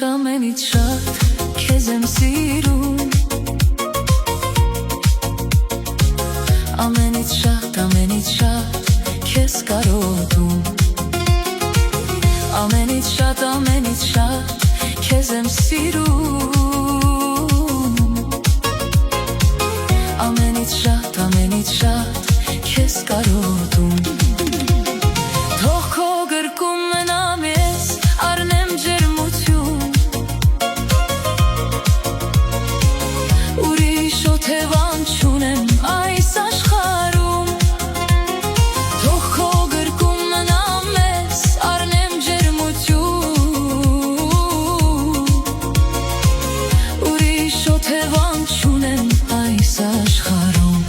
Ամենից շատ քեզ եմ սիրում Ամենից շատ քեզ կարոտում Ամենից շատ քեզ եմ սիրում Ամենից շատ քեզ կարոտում Թող քո գրկում մնամ ես առնեմ ջերմություն Ուրիշ օթևան չունեմ այս աշխարհում Թող քո գրկում մնամ ես առնեմ ջերմություն Ուրիշ օթևան չունեմ այս աշխարհում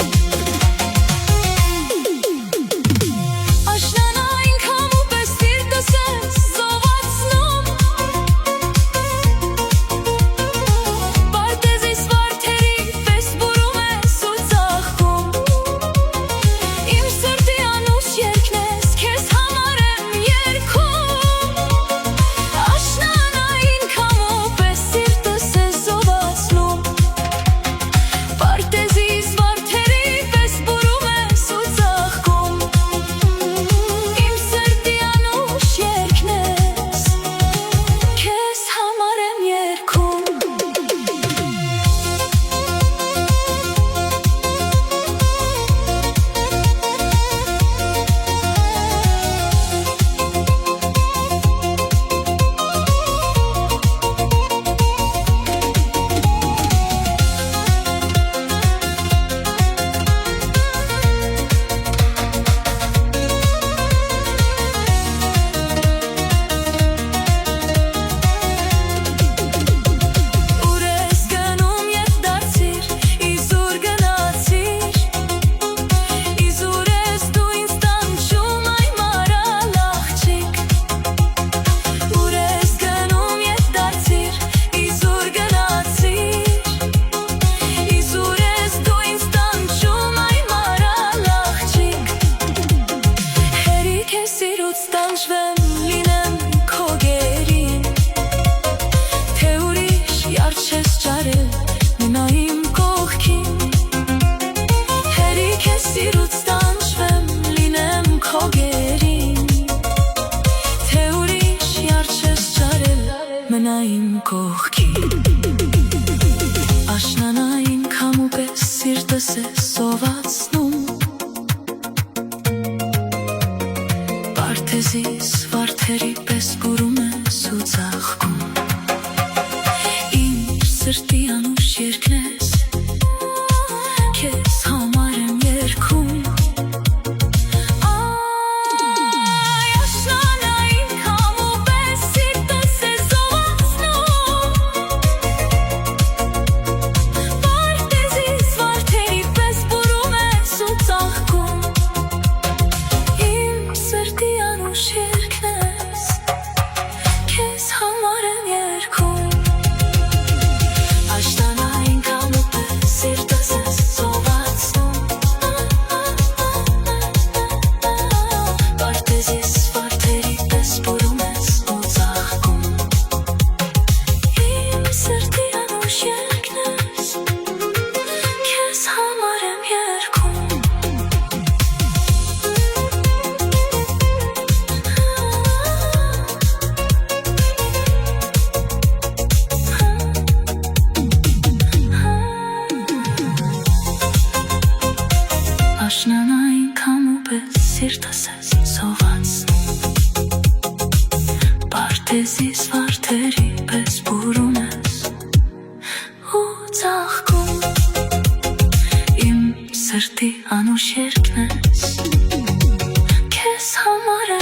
Մնայիմ կողքին Աշնանային քամու պես սիրտս է սովածնում Պարտեզիս վարդերի պես բուրում ես ու ծաղկում Իմ սրտի անուշ երգն ես Քեզ համար եմ երգում Աշնանային քամու պես սիրտս ես սովածնում Պարտեզիս վարդերի պես բուրում ես ու ծաղկում Իմ սրտի անուշ երգն ես Քեզ համար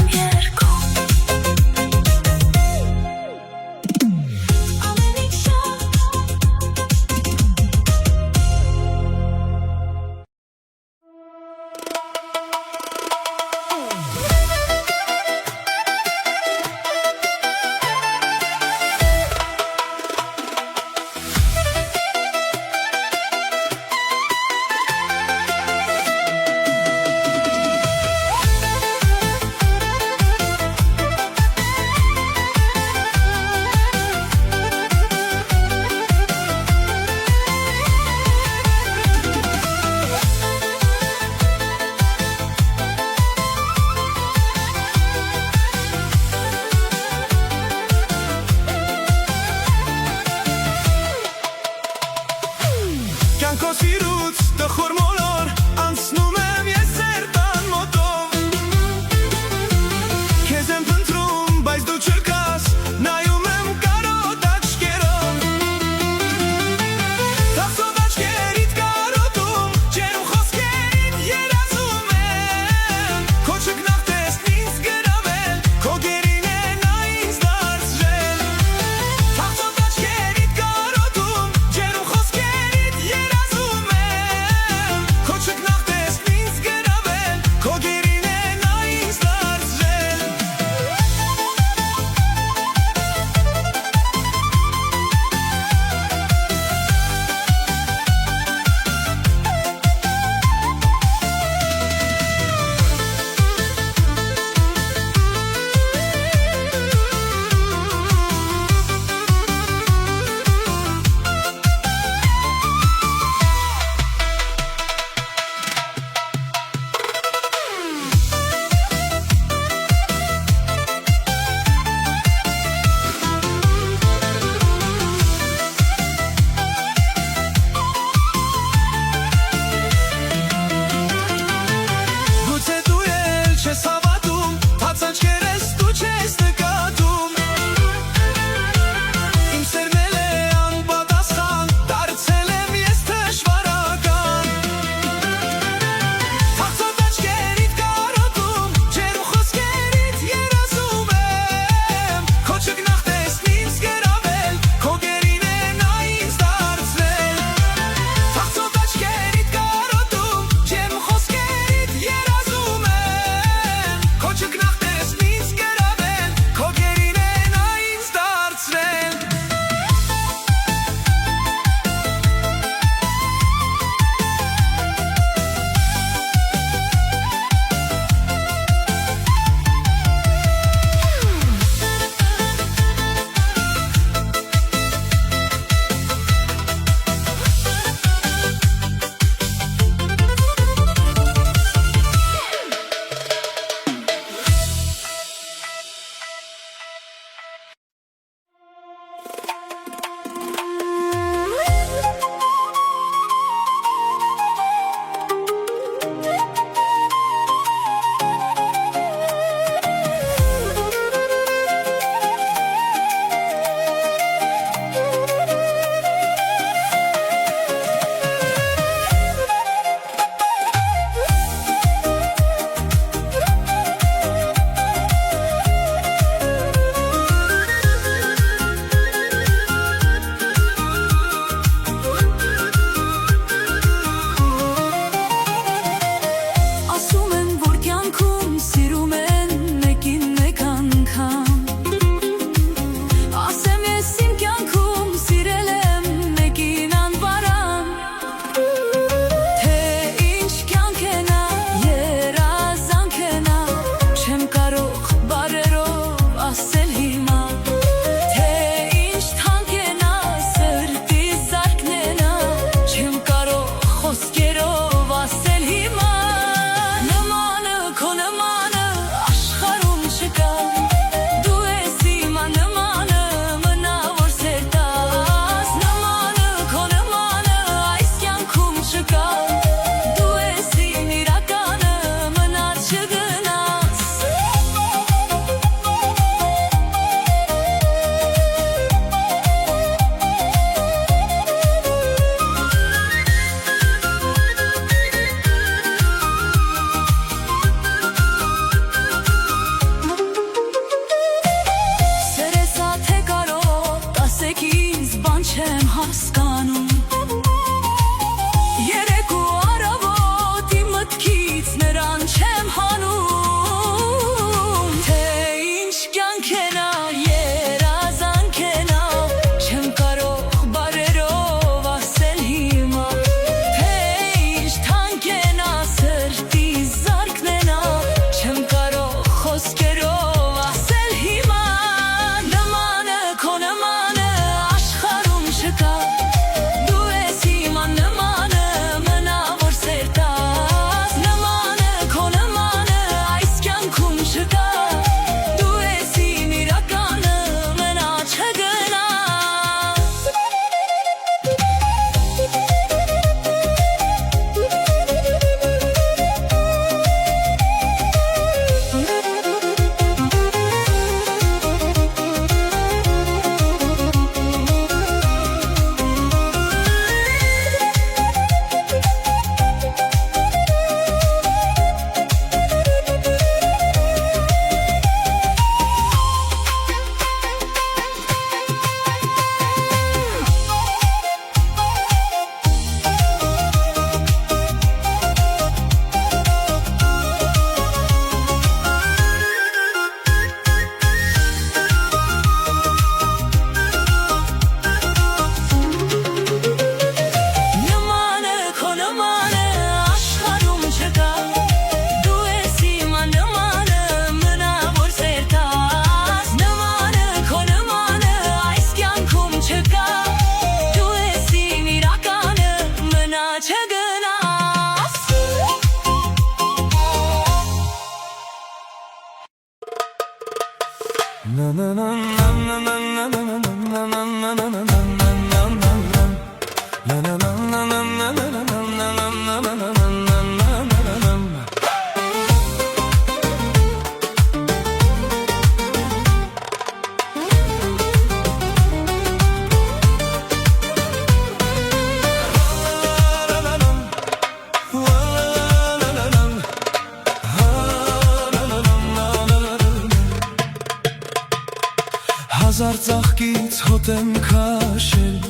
Հազար ծաղկից հոտ եմ քաշել,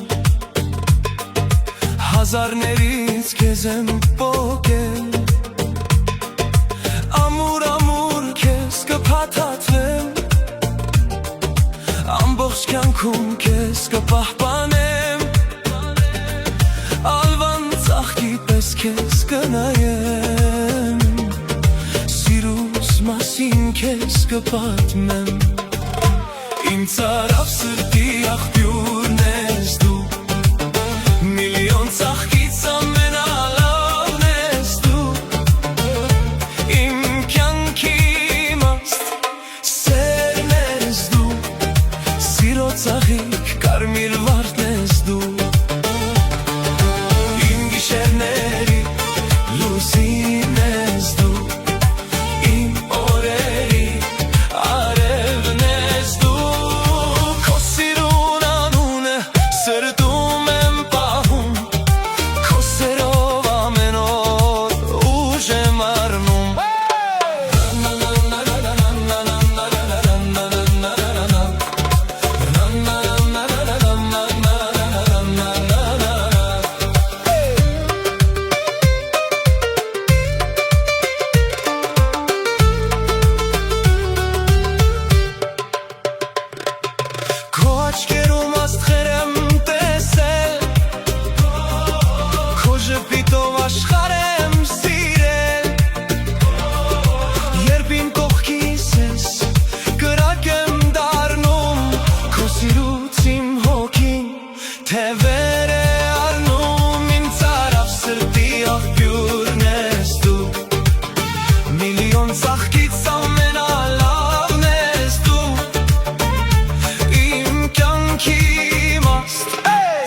հազարներից քեզ եմ պոկել, ամուր ամուր քեզ կփաթաթվեմ, ամբողջ կյանքում քեզ կպահպանեմ, ալվան ծաղկի պես քեզ կնայեմ, սիրուս մասին քեզ կպատմեմ, իմ ծարավ սրտի աղբյուրն ես դու, միլիոն ծաղկից ամենալավն ես դու, իմ կյանքի իմաստ սերն ես դու, սիրո ծաղիկ կարմիր վարդն ես դու, իմ գիշերների լուսին ես դու, իմ օրերի արևն ես դու, քո սիրուն անունը սրտում եմ պահում, քո սերով ամեն օր ուժ եմ առնում, քո աչքերում աստղեր եմ տեսել, քո ժպիտով աշխարհ եմ սիրել, երբ իմ կողքիս ես կրակ եմ դառնում, քո սիրուց իմ հոգին թևեր է առնում, իմ ծարավ սրտի աղբյուրն ես դու, միլիոն ծաղկից ամենալավն ես դու, իմ կյանքի իմաստ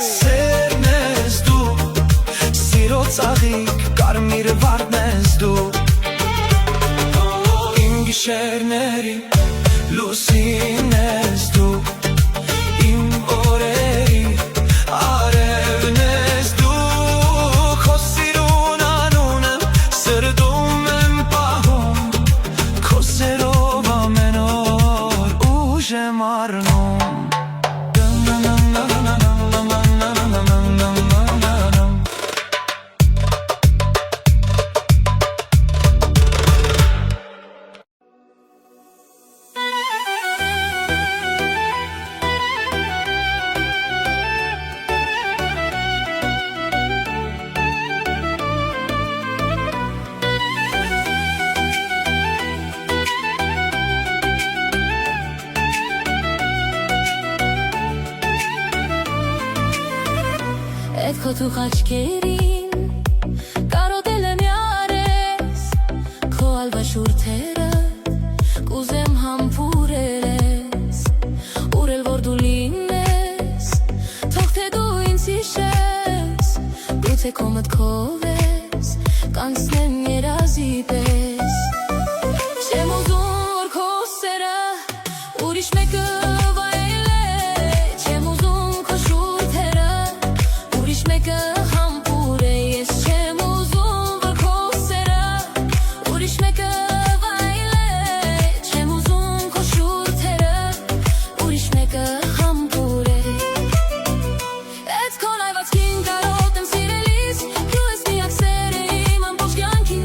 սերն ես դու, սիրո ծաղիկ կարմիր վարդն ես դու, իմ գիշերների լուսին ես դու, իմ օրերի արևն ես դու, քո սիրուն անունը սրտում եմ պահում, քո սերով ամեն օր ուժ եմ առնում, Այդ քո թուխ աչքերին կարոտել եմ յարես, քո ալվա շուրթերը կուզեմ համբուրել ես, ուրել որ դու լինես, թող թե դու ինձ հիշես, գուցե քո մտքով ես, կանցնեմ երազի պես, չեմ ուզում որ քո սերը ուրիշ մեկը վայելե, չեմ ուզում քո շուրթերը ուրիշ մեկը համբուրե, ես չեմ ուզում որ քո սերը ուրիշ մեկը վայելե, չեմ ուզում քո շուրթերը ուրիշ մեկը համբուրե, այդ քո լայվածքին կարոտ եմ սիրելիս, դու ես միակ սերը իմ ամբողջ կյանքի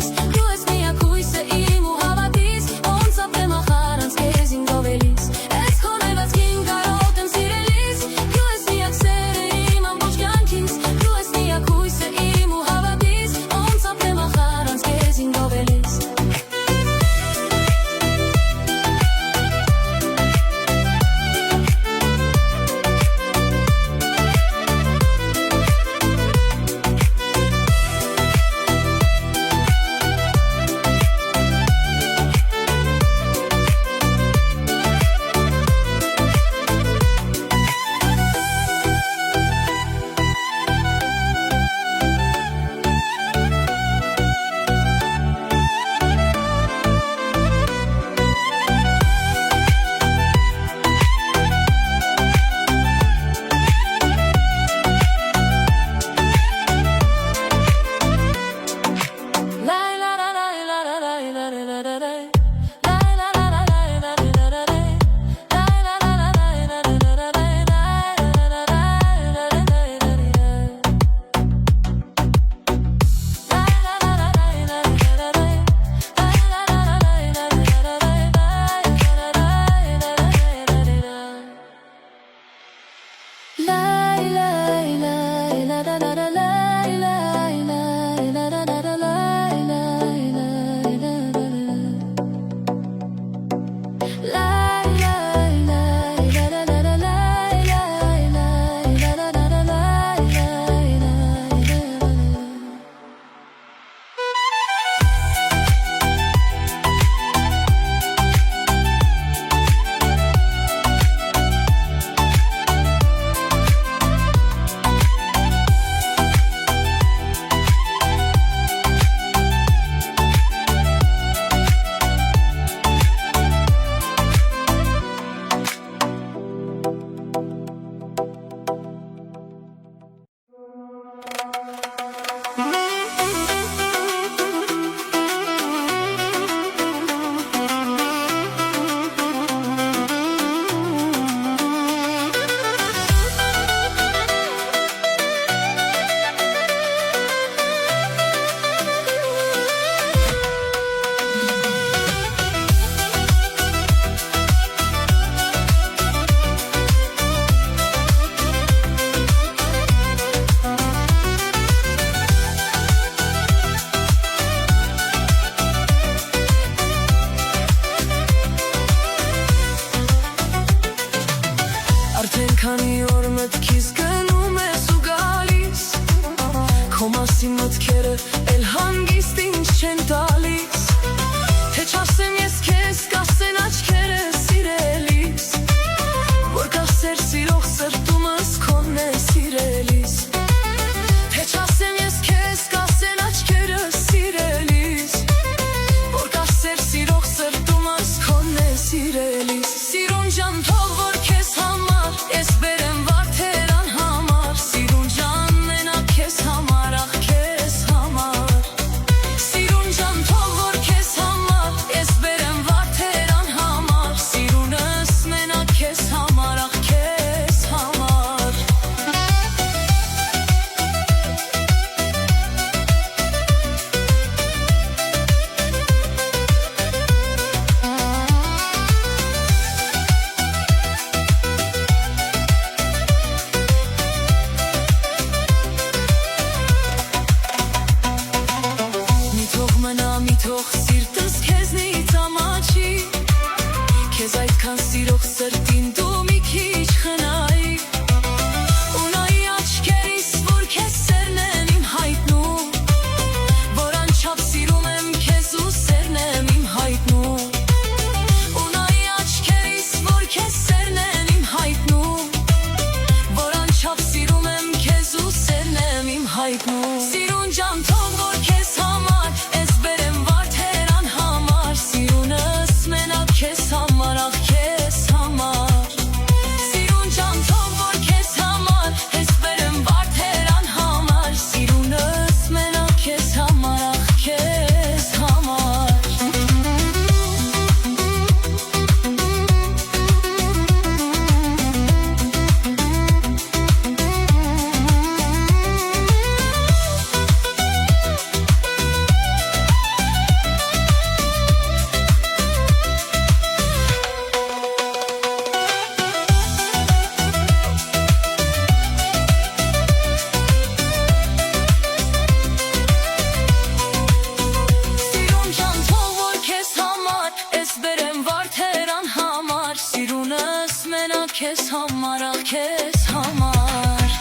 քեզ համար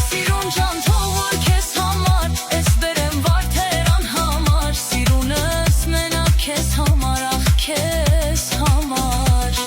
Սիրուն ջան թողոր քեզ համար Ես բերեմ վարդերան համար Սիրունս մենակ քեզ համար Ախ քեզ համար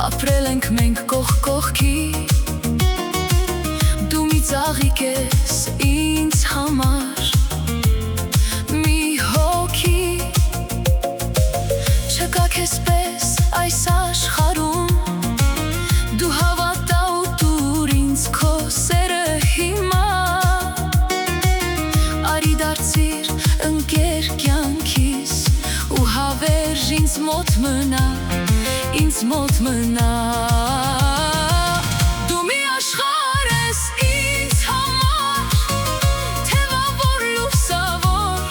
Ապրել ենք մենք կողք կողքի Դու մի ծաղիկ ես ինձ համար Մի հոգի Չկա քեզ պես այս աշխարհում Դու հավատա ու տուր ինձ քո սերը հիմա Արի դարձիր ընկեր կյանքիս Ու հավերժ ինձ մոտ մնա Ինձ մոտ մնա Դու մի աշխարհ ես ինձ համար Թևավոր լուսավոր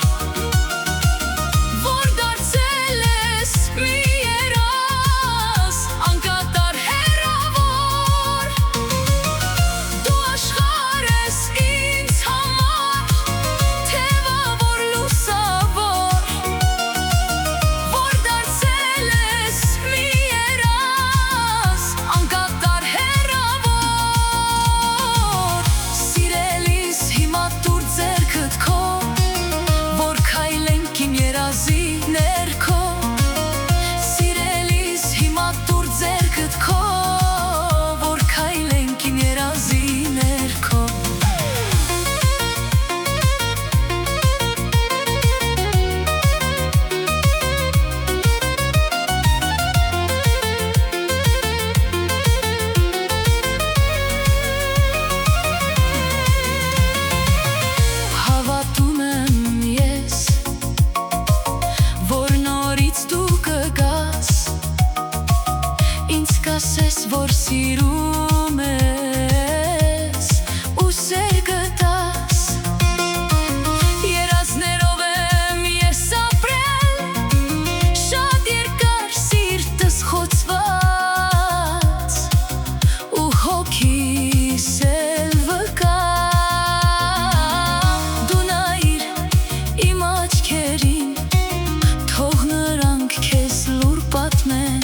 Որ դարձել ես մի երաս Անկատար հեռավոր Դու աշխարհ ես ինձ համար Թևավոր լուսավոր Որ դարձել ես մի Ասես, որ սիրում ես ու սեր գտաս Երազներով եմ ես ապրել Շատ երկար սիրտս խոցված Ու հոգիս էլ վկա Դու նայիր իմ աչքերին Թող նրանք քեզ լուր պատմեն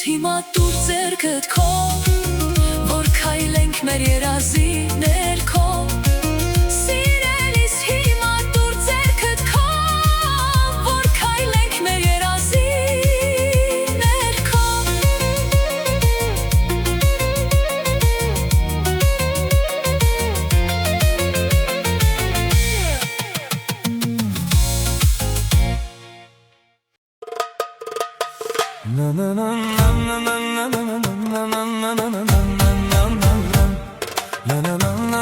Հիմա դու ձեռքդ քո Որ քայլենք մեր երազի ներքո Սիրելիս հիմա դու ձեռքդ քո Որ քայլենք մեր երազի ներքո Na na na na na na na na na na na na na na na na na na na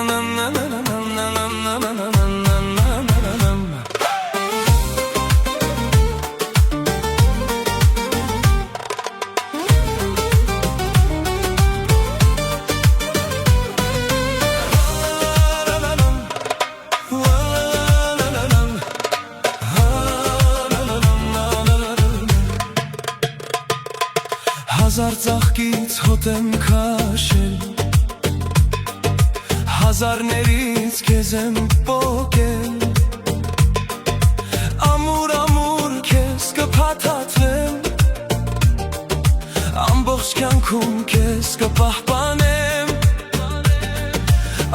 ծաղկից հոտ եմ քաշել, հազարներից քեզ եմ պոկել, ամուր ամուր քեզ կփաթաթվեմ, ամբողջ կյանքում քեզ կպահպանեմ,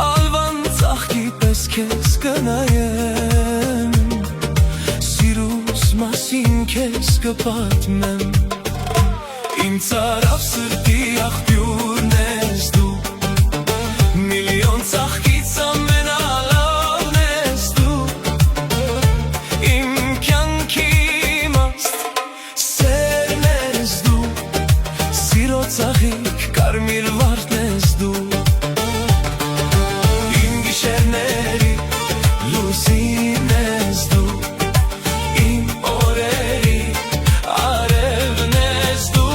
ալվան ծաղկի պես քեզ կնայեմ, սիրուս մասին քեզ կպատմեմ, իմ ծարավ սրտի աղբյուրն ես դու, միլիոն ծաղկից ամենալավն ես դու, իմ կյանքի իմաստ սերն ես դու, սիրո ծաղիկ կարմիր վարդն ես դու, իմ գիշերների լուսին ես դու, իմ օրերի արևն ես դու,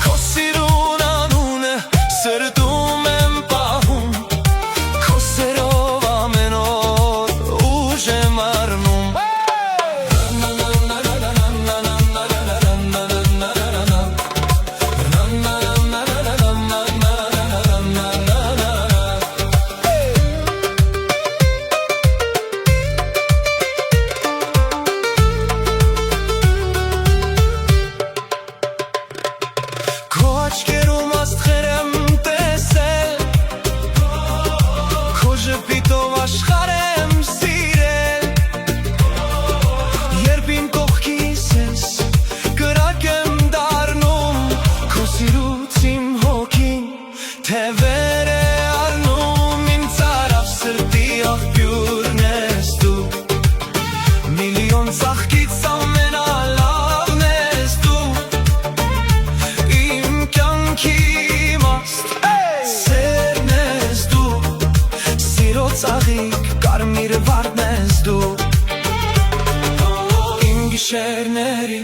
քո սիրուն անունը սրտում եմ պահում, քո սերով ամեն օր ուժ եմ առնում, քո աչքերում աստղեր եմ տեսել, քո ժպիտով աշխարհ եմ սիրել, երբ իմ կողքիս ես կրակ եմ դառնում, քո սիրուց իմ հոգին թևեր է առնում, իմ ծարավ սրտի աղբյուրն ես դու, միլիոն ծաղկից ամենալավն ես դու, իմ կյանքի իմաստ սերն ես դու, սիրո ծաղիկ կարմիր վարդն ես դու, իմ գիշերների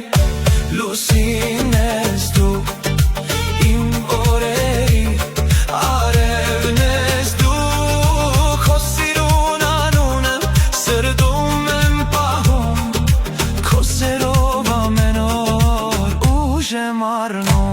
լուսին ես դու, իմ օրերի արևն ես դու, քո սիրուն անունը սրտում եմ պահում, քո սերով ամեն օր ուժ եմ առնում,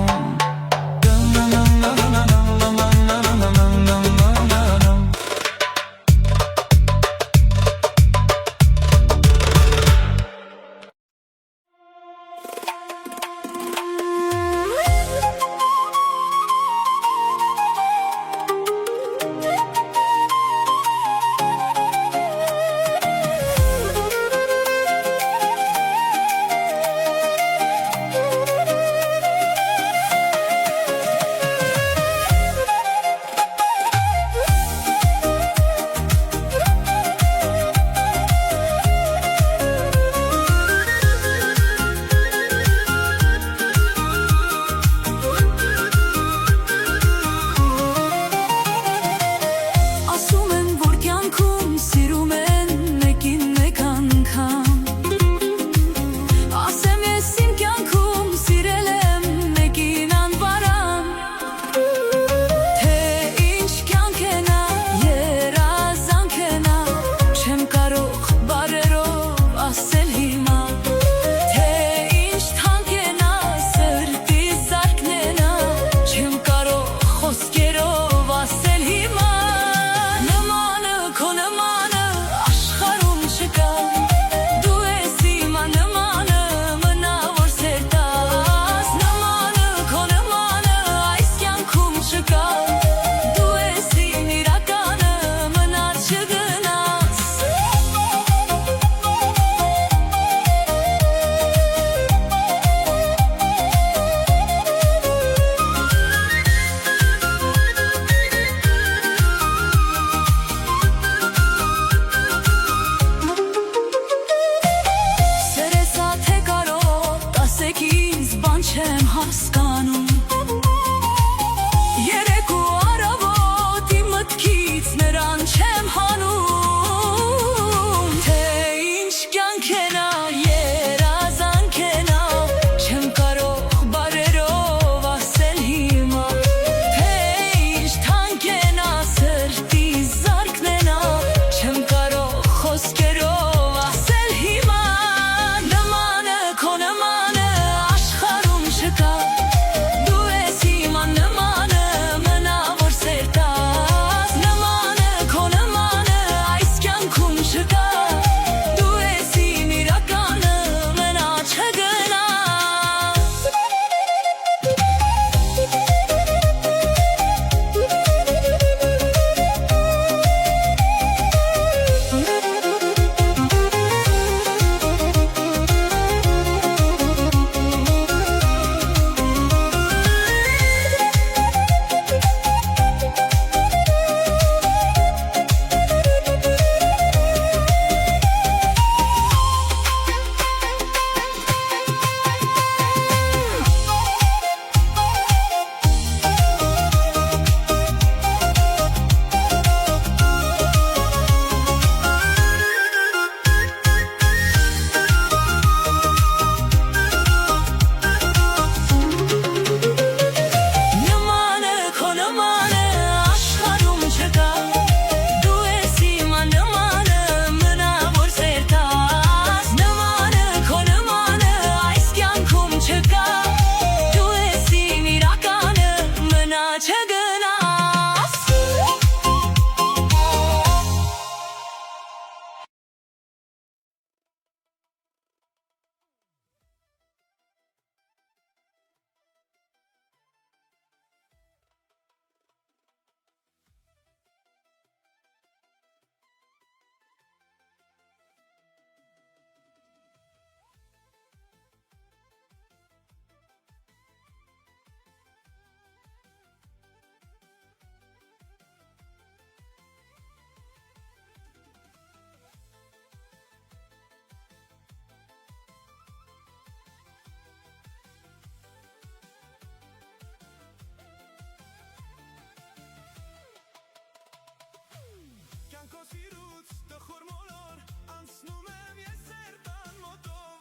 սիրուց տխուր մոլոր անցնում եմ ես սերտան մոտով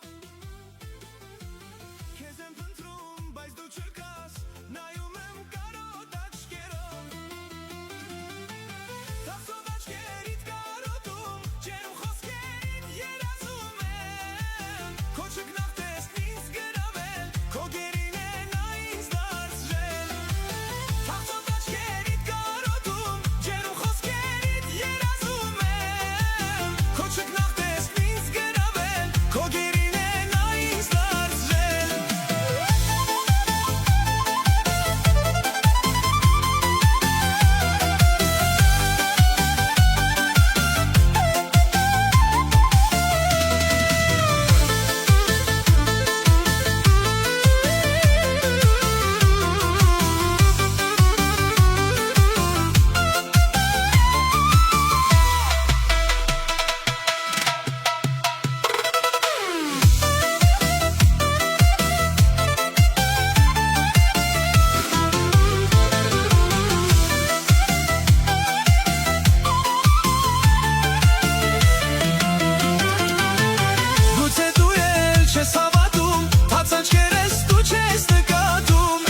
Քեզ եմ փնտրում, բայց դու չկաս նայում եմ կարոտ աչքերով Թախծով աչքերիդ կարոտում ջերմ խոսքերիդ երազում եմ Քո ճգնախտեսն ինձ գրավել քո գերին է նա ինձ դարձրել Թախծով աչքերիդ կարոտում ջերմ խոսքերիդ երազում եմ Քո ճգնախտեսն ինձ գրավել քո գերին է նա ինձ դարձրել Գուցե դու էլ չես հավատում, թաց աչքերս դու չես նկատում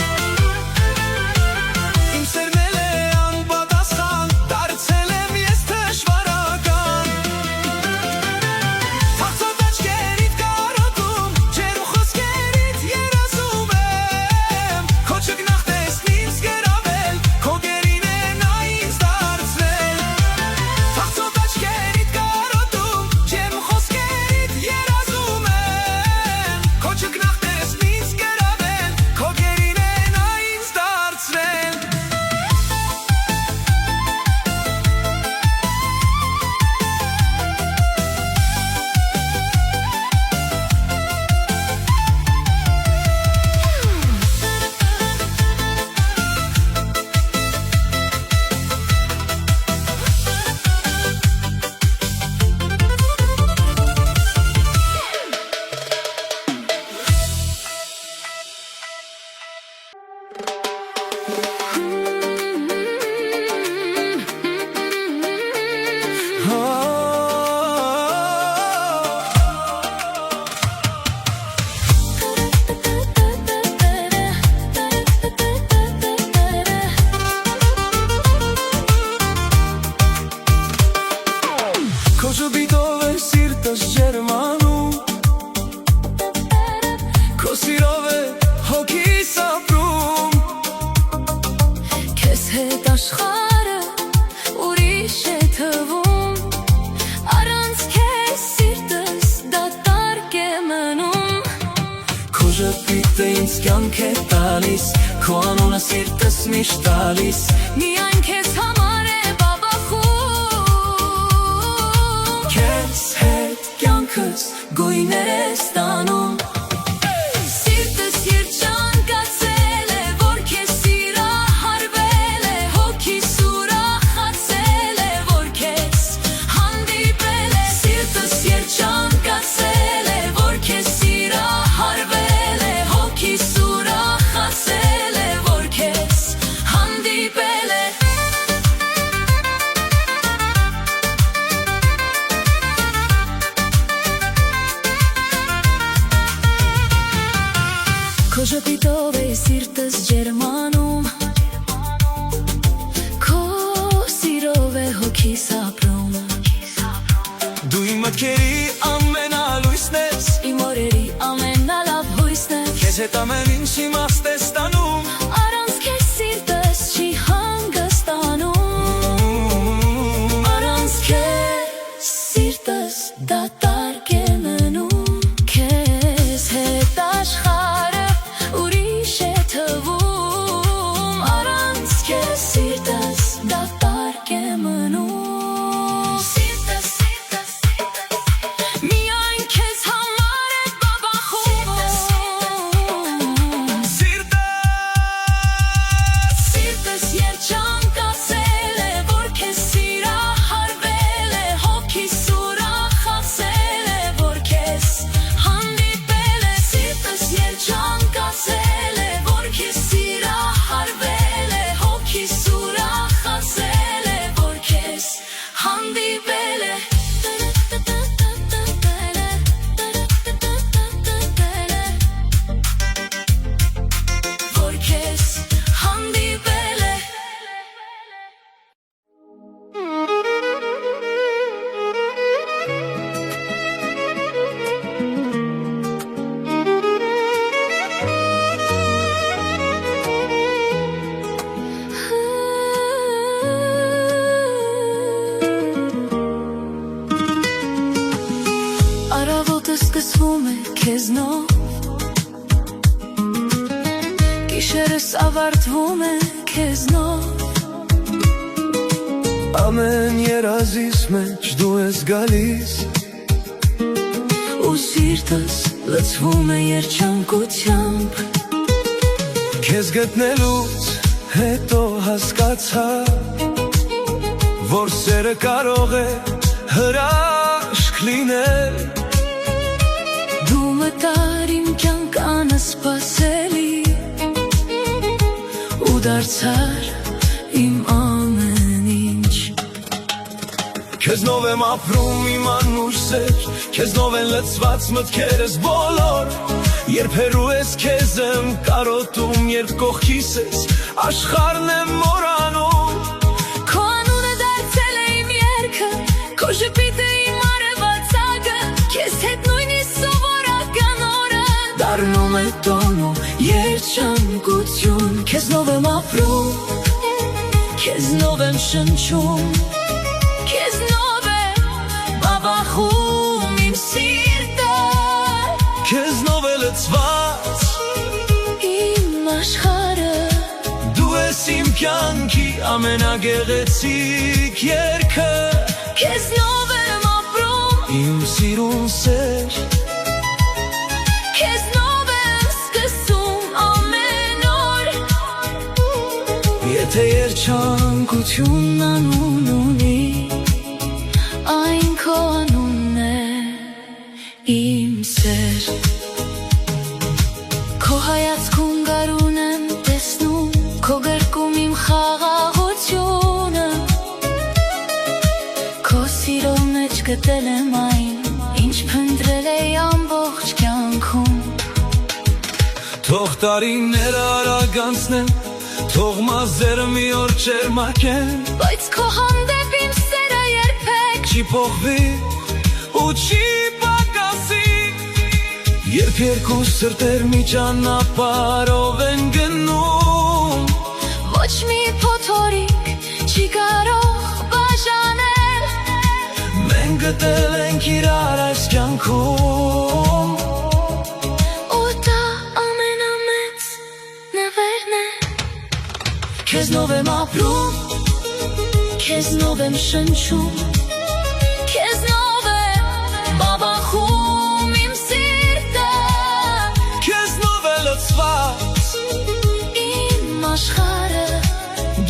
Իմ սերն էլ է անպատասխան, դարձել եմ ես թշվարական Թախծով աչքերիդ կարոտում, ջերմ խոսքերիդ երազում եմ Քո ճգնախտեսն ինձ գրավել, քո գերին է նա ինձ դարձրել Թախծով աչքերիդ կարոտում, ջերմ խոսքերիդ երազում եմ Քո ճգնախտեսն ինձ գրավել, քո գերին է նա ինձ դարձրել Քո ժպիտով է սիրտս ջերմանում Քո սիրով է հոգիս ապրում Քեզ հետ աշխարհը ուրիշ է թվում Առանց քեզ սիրտս դատարկ է մնում Քո ժպիտը ինձ կյանք է տալիս Քո անունը սիրտս միշտ տալիս Միայն քեզ համար է բաբախում Քեզ հետ կյանքս գույներ է ստանում Սիրտս երջանկացել է, որ քեզ սիրահարվել է Հոգիս ուրախացել է, որ քեզ հանդիպել է Սիրտս երջանկացել է, որ քեզ սիրահարվել է Հոգիս ուրախացել է, որ քեզ հանդիպել է Քո ժպիտով է սիրտս ջերմանում Քո սիրով է հոգիս ապրում Դու իմ մտքերի ամենալույսն ես Իմ օրերի ամենալավ հույսն ես Քեզ հետ ամեն ինչ իմաստ է ստանում Առանց քեզ սիրտս չի հանգստանում Առանց քեզ սիրտս դատարկ է մնում Քեզ հետ աշխարհը ուրիշ է թվում Առանց քեզ սիրտս դատարկ է մնում Սիրտս Միայն քեզ համար է բաբախում Սիրտս քեզնով Գիշերս ավարտվում է քեզնով Ամեն երազիս մեջ դու ես գալիս Ու սիրտս լցվում է երջանկությամբ Քեզ գտնելուց հետո հասկացա Որ սերը կարող է հրաշք լինել Դու մտար իմ կյանք անսպասելի Ու դարձար իմ ամեն ինչ Քեզնով եմ ապրում իմ անուշ սեր Քեզնով են լցված մտքերս բոլոր Երբ հեռու ես քեզ եմ կարոտում Երբ կողքիս ես աշխարհն եմ մորանում Քո անունը դարձել է իմ երգը Քո ժպիտը իմ արևածագը Քեզ հետ նույնիսկ սովորական օրը Դառնում է տոնու երջանկություն Քեզնով եմ ապրում Քեզնով եմ շնչում Քեզնով եմ բաբախում իմ սիրտը Քեզնով է լցված Իմ աշխարհը Դու ես իմ կյանքի ամենագեղեցիկ երգը Քեզնով եմ ապրում Իմ սիրուն սեր Քեզնով եմ սկսում ամեն օր Եթե երջանկությունն անուն ունի Այն քո անունն է իմ սեր Քո հայացքում գարուն եմ տեսնում Քո գրկում իմ խաղաղությունը Քո սիրո մեջ գտել եմ այն Ինչ փնտրել էի ամբողջ կյանքում Թող տարիները արագանցնեն Թող մազերը մի օր չերմակեն Բայց քո հանդեպ իմ սերը երբեք Չի փոխվի ու չի պակասի Երբ երկու սրտեր մի ճանապարհով են գնում Ոչ մի փոթորիկ չի կարող բաժանել Մենք գտել ենք իրար այս կյանքում Ու դա ամենամեծ նվերն է Քեզնով եմ ապրում Քեզնով եմ շնչում Քեզնով եմ բաբախում իմ սիրտը Քեզնով է լցված Իմ աշխարհը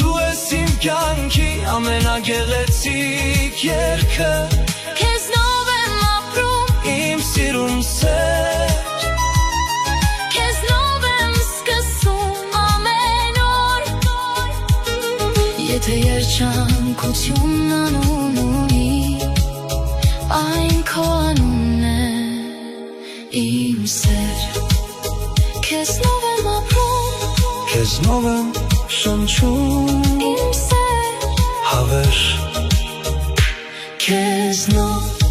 Դու ես իմ կյանքի ամենագեղեցիկ երգը Քեզնով եմ ապրում Իմ սիրուն սեր Քեզնով եմ սկսում ամեն օր Եթե երջանկությունն անուն ունի Այն քո անունն է իմ սեր Քեզնով եմ ապրում Քեզնով եմ շնչում իմ սեր Հավեր Քեզնով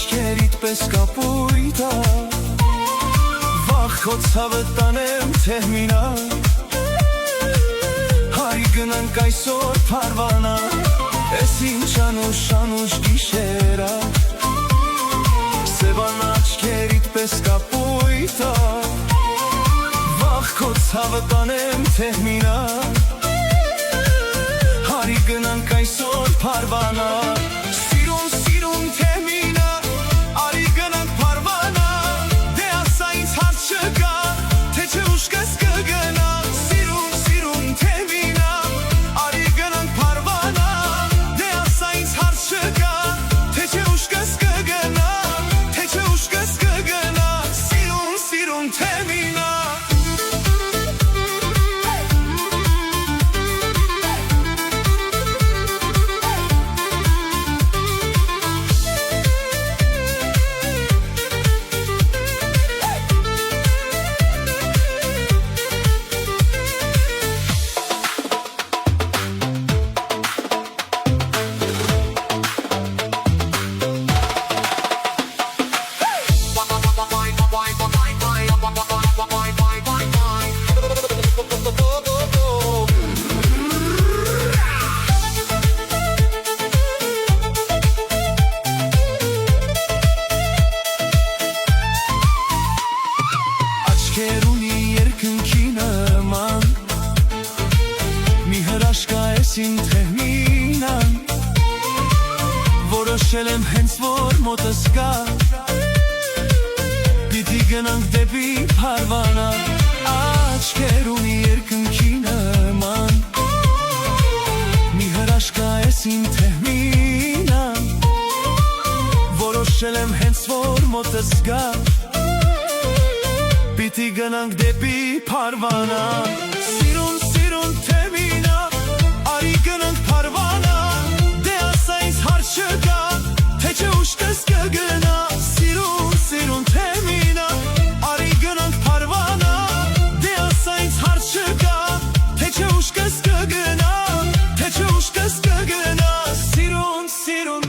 աչքերիդ պես կապույտա Վախ քո ցավը տանեմ թե մինա Հարի գնանք այսօր փարվանա Էս ինչ անուշ գիշերա Սևան աչքերիդ պես կապույտա Վախ քո ցավը տանեմ թե մինա Հարի գնանք այսօր փարվանա Սիրուն թե մինա ես իմ թեհմինան Որոշել եմ հենց որ մոտս գա Պիտի գնանք դեպի Փարվանա Աչքեր ունի երկնքի նման Մի հրաշքա ես իմ թեհմինան Որոշել եմ հենց որ մոտս գա Պիտի գնանք դեպի Փարվանա Սիրուն, սիրուն թեհմինա Արի գնանք Փարվանա Դե ասա ինձ հարց չկա Թե չէ ուշքս կգնա Սիրուն, սիրուն թեհմինա Արի գնանք Փարվանա Դե ասա ինձ հարց չկա Թե չէ ուշքս կգնա Թե չէ ուշքս կգնա Սիրուն, սիրուն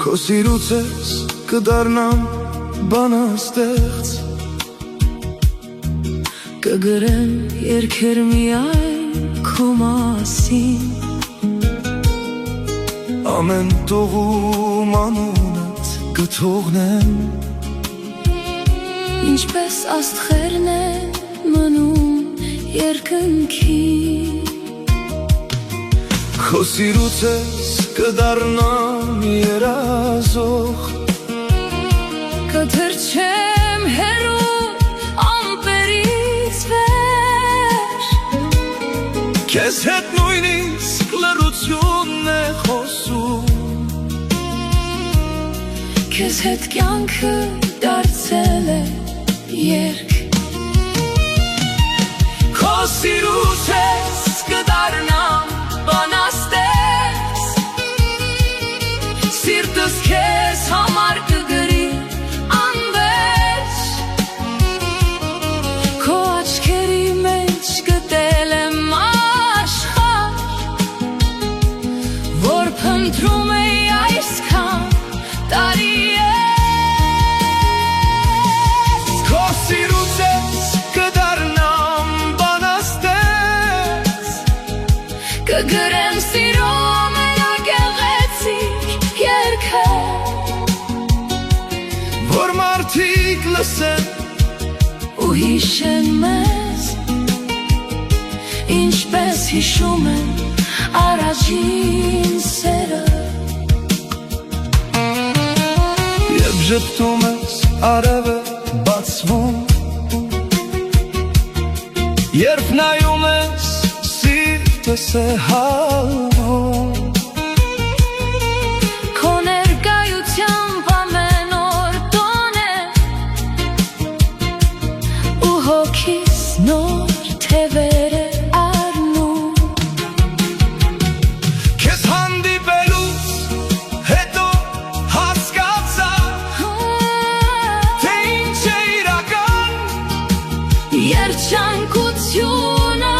Քո սիրուց ես կդառնամ բանաստեղծ Կգրեմ երգեր միայն քո մասին Ամեն տողում անունդ կթողնեմ Ինչպես աստղերն են մնում երկնքի Քո սիրուց ես կդառնամ երազող Կթրջեմ հեռու ամպերից վեր Քեզ հետ նույնիսկ լռությունն է խոսում Քեզ հետ կյանքը դարձել է երգ Քո սիրուց ես կդառնամ բանաստեղծ Սիրտս քեզ համար կգրի անվերջ Քո աչքերի մեջ գտել եմ աշխարհ Որ փնտրում էի այսքան տարի Քո սիրուց ես կդառնամ բանաստեղծ Կգրեմ սիրո ամենագեղեցիկ երգը Որ մարդիկ լսեն ու հիշեն մեզ Ինչպես հիշում են առաջին սերը Եվ ժպտում ես արևը բացվում Երբ նայում ես սիրտս է հալվում Քո ներկայությամբ ամեն օր տոն է Ու հոգիս նոր թևեր է առնում Քեզ հանդիպելուց հետո հասկացա Թե ինչ է իրական Երջանկությունը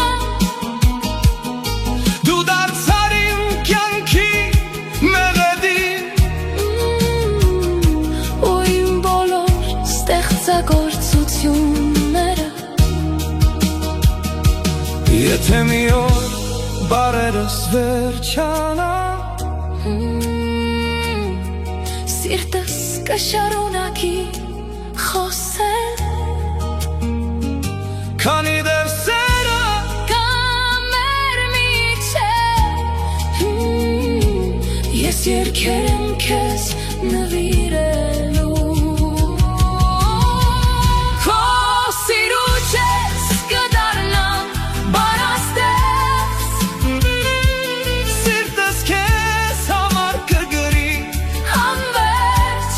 Դու դարձար իմ կյանքի մեղեդին Ու իմ բոլոր ստեղծագործությունները Եթե մի օր բարերս վերջանա Սիրտս կշարունակի խոսել Քանի դեռ սերը Կամ մեր միջև Ես երկեր եմ քեզ նվիրելու Քո սիրուց ես կդառնամ բանաստեղծ Սիրտս քեզ համար կգրի Անվերջ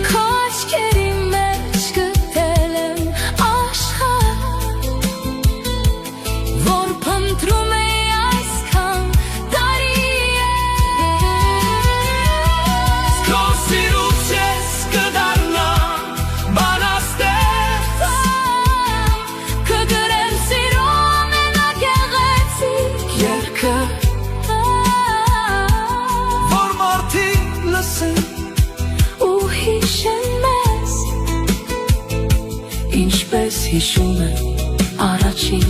Քո աչքերի մեջ գտել եմ աշխարհ Որ փնտրում է այսքան տարի Քո սիրուց ես կդառնամ բանաստեղծ Կգրեմ սիրո ամենագեղեցիկ երգը Որ մարդիկ լսեն ու հիշեն մեզ Ինչպես հիշում են առաջին